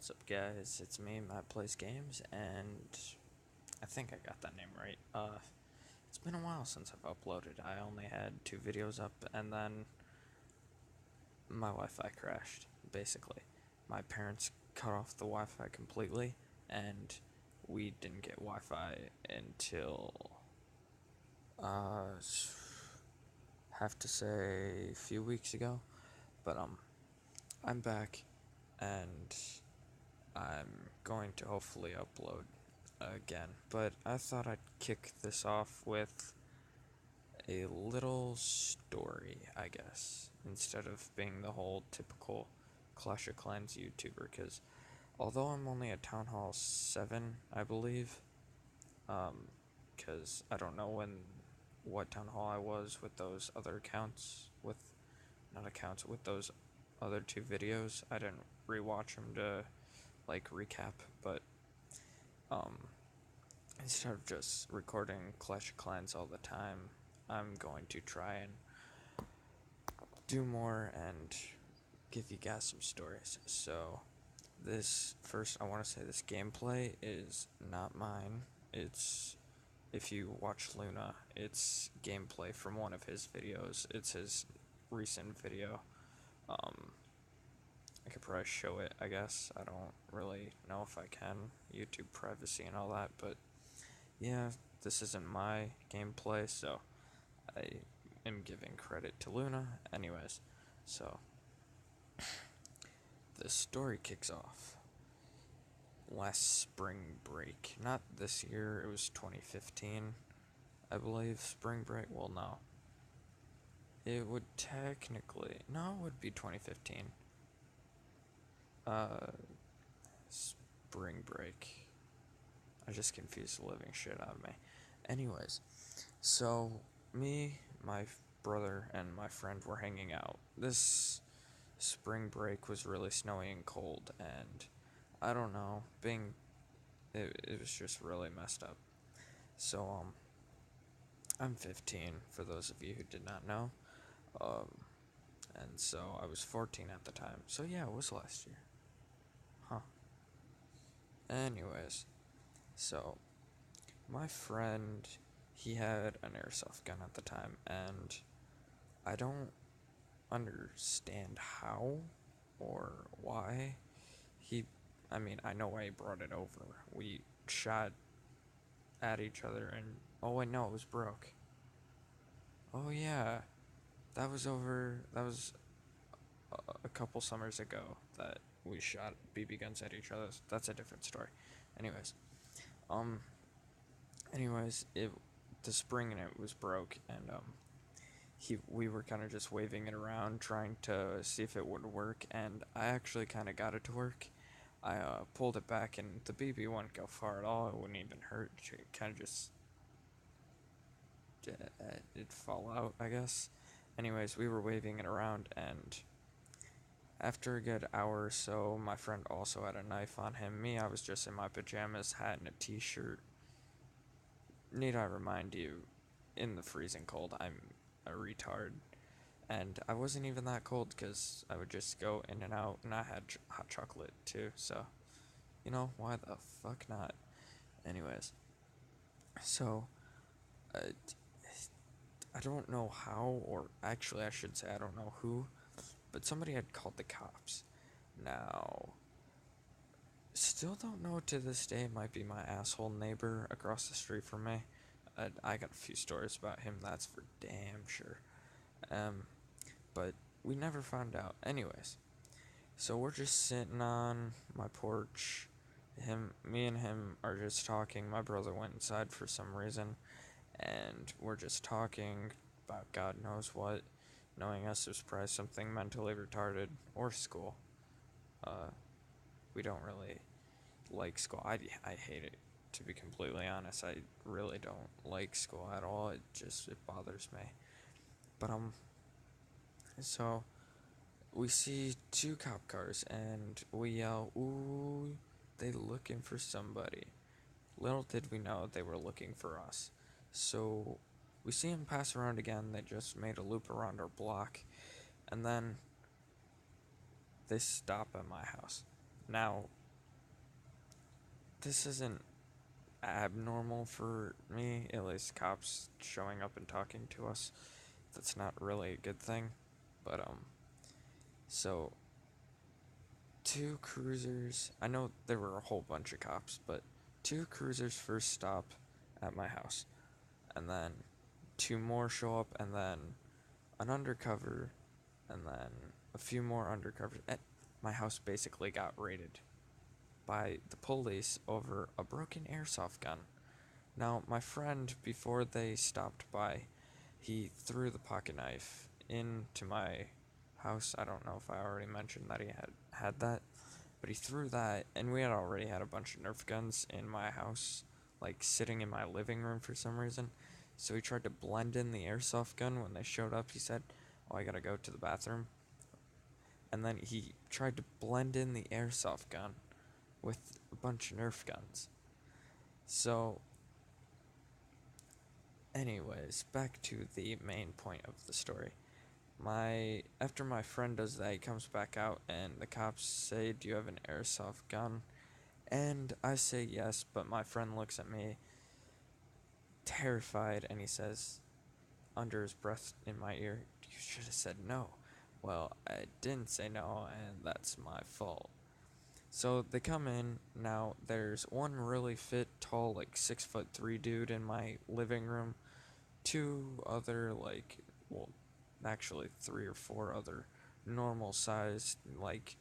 What's up, guys? It's me, Matt Plays Games, and I think I got that name right. It's been a while since I've uploaded. I only had 2 videos up, and then my Wi-Fi crashed, basically. My parents cut off the Wi-Fi completely, and we didn't get Wi-Fi until, uh, have to say a few weeks ago, but, I'm back, and I'm going to hopefully upload again, but I thought I'd kick this off with a little story, I guess, instead of being the whole typical Clash of Clans YouTuber, because although I'm only at Town Hall 7, I believe, because I don't know what Town Hall I was with those other accounts, with those other 2 videos. I didn't rewatch them to, recap, but, um, instead of just recording Clash of Clans all the time, I'm going to try and do more and give you guys some stories. So, I want to say this gameplay is not mine. If you watch Luna, it's gameplay from one of his videos. It's his recent video. I could probably show it, I guess. I don't really know if I can. YouTube privacy and all that, but yeah, this isn't my gameplay, so I am giving credit to Luna. Anyways, so the story kicks off last spring break. Not this year, it was 2015, I believe. Spring break? Well, no. It would technically. No, it would be 2015. Spring break. I just confused the living shit out of me. Anyways, so me, my brother, and my friend were hanging out. This spring break was really snowy and cold, and I don't know, it was just really messed up. So, I'm 15, for those of you who did not know. And so I was 14 at the time. So yeah, it was last year. Huh. Anyways, so my friend, he had an airsoft gun at the time, and I don't understand how or why he. I mean, I know why he brought it over. We shot at each other, and oh wait, no, it was broke. Oh yeah, that was a couple summers ago that we shot BB guns at each other. That's a different story. Anyways, um, it the spring in it was broke, and we were kind of just waving it around, trying to see if it would work, and I actually kind of got it to work. I pulled it back, and the BB wouldn't go far at all. It wouldn't even hurt. It kind of just it'd fall out, I guess. Anyways, we were waving it around, and after a good hour or so, my friend also had a knife on him. Me, I was just in my pajamas, hat, and a t-shirt. Need I remind you, in the freezing cold, I'm a retard. And I wasn't even that cold because I would just go in and out, and I had hot chocolate too, so, why the fuck not? Anyways, so, uh, I don't know how, or actually, I should say, I don't know who, but somebody had called the cops. Now, still don't know to this day, it might be my asshole neighbor across the street from me. I got a few stories about him, that's for damn sure. But we never found out. Anyways, so we're just sitting on my porch. Me and him are just talking. My brother went inside for some reason, and we're just talking about God knows what. Knowing us, there's probably something mentally retarded or school. We don't really like school. I hate it, to be completely honest. I really don't like school at all. It bothers me. But so we see 2 cop cars, and we yell, "Ooh, they looking for somebody." Little did we know they were looking for us. So we see them pass around again. They just made a loop around our block, and then they stop at my house. Now, this isn't abnormal for me, at least cops showing up and talking to us. That's not really a good thing. But, so two cruisers, I know there were a whole bunch of cops, but two cruisers first stop at my house. And then two more show up, and then an undercover, and then a few more undercovers. And my house basically got raided by the police over a broken airsoft gun. Now, my friend, before they stopped by, he threw the pocket knife into my house. I don't know if I already mentioned that he had that, but he threw that, and we had already had a bunch of Nerf guns in my house, like sitting in my living room for some reason. So he tried to blend in the airsoft gun. When they showed up, he said, "Oh, I gotta go to the bathroom." And then he tried to blend in the airsoft gun with a bunch of Nerf guns. So, anyways, back to the main point of the story. After my friend does that, he comes back out and the cops say, "Do you have an airsoft gun?" And I say yes, but my friend looks at me terrified and he says under his breath in my ear, "You should have said no." Well, I didn't say no, and that's my fault. So they come in. Now there's one really fit, tall, like 6'3" dude in my living room. Two other well, actually three or four other normal sized, like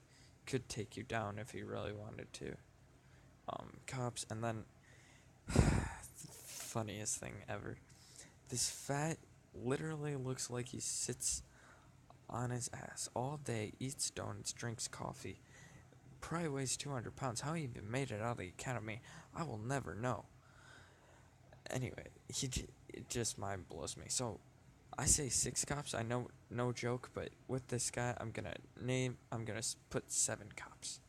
could take you down if he really wanted to. Cops, and then funniest thing ever. This fat literally looks like he sits on his ass all day, eats donuts, drinks coffee. Probably weighs 200 pounds. How he even made it out of the academy, I will never know. Anyway, it just mind blows me. So, I say 6 cops. I know, no joke, but with this guy, I'm gonna put 7 cops.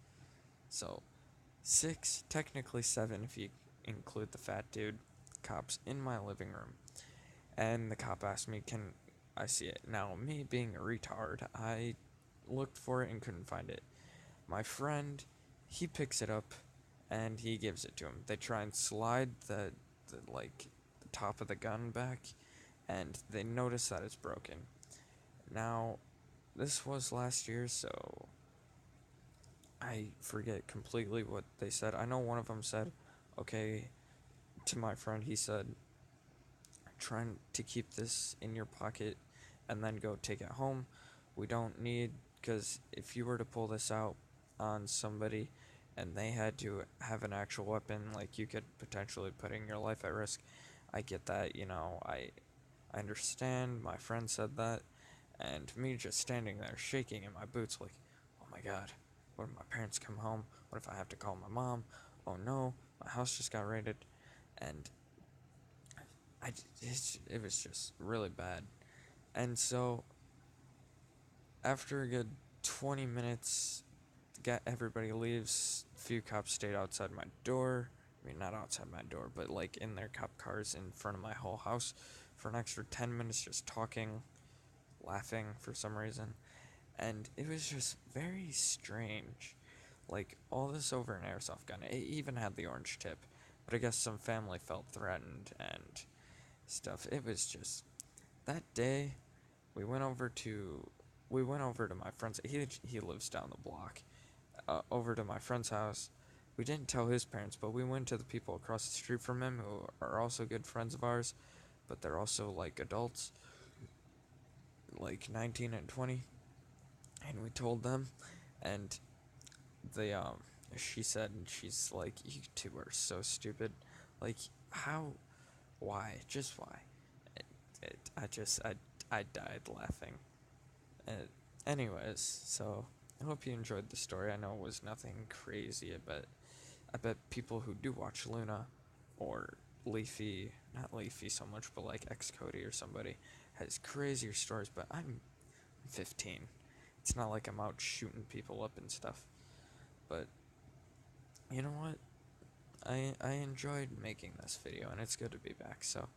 So, 6, technically 7 if you include the fat dude, cops in my living room. And the cop asked me, "Can I see it?" Now, me being a retard, I looked for it and couldn't find it. My friend, he picks it up and he gives it to him. They try and slide the top of the gun back, and they notice that it's broken. Now, this was last year, so I forget completely what they said. I know one of them said, "Okay," to my friend. He said, "Trying to keep this in your pocket and then go take it home. We don't need, because if you were to pull this out on somebody and they had to have an actual weapon, like you could potentially putting your life at risk." I get that, I understand. My friend said that, and me just standing there shaking in my boots, like, oh my god, what if my parents come home? What if I have to call my mom? Oh no, my house just got raided, and it was just really bad. And so, after a good 20 minutes, everybody leaves. Few cops stayed outside my door. I mean, not outside my door, but like in their cop cars in front of my whole house for an extra 10 minutes, just talking, laughing for some reason. And it was just very strange. Like, all this over an airsoft gun. It even had the orange tip. But I guess some family felt threatened and stuff. It was just, that day, we went over to my friend's. He lives down the block. Over to my friend's house. We didn't tell his parents, but we went to the people across the street from him who are also good friends of ours, but they're also like adults, like 19 and 20. And we told them, and they she said, she's like, "You two are so stupid. Like, how? Why? Just why?" I died laughing. Anyways, so I hope you enjoyed the story. I know it was nothing crazy, but I bet people who do watch Luna or Leafy, not Leafy so much, but like X Cody or somebody, has crazier stories. But I'm 15. It's not like I'm out shooting people up and stuff. But you know what? I enjoyed making this video, and it's good to be back. So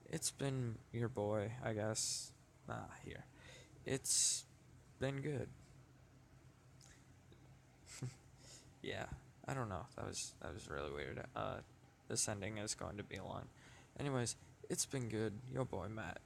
it's been your boy, I guess. Here. It's been good. Yeah. I don't know. That was really weird. This ending is going to be long. Anyways, it's been good. Yo, boy, Matt.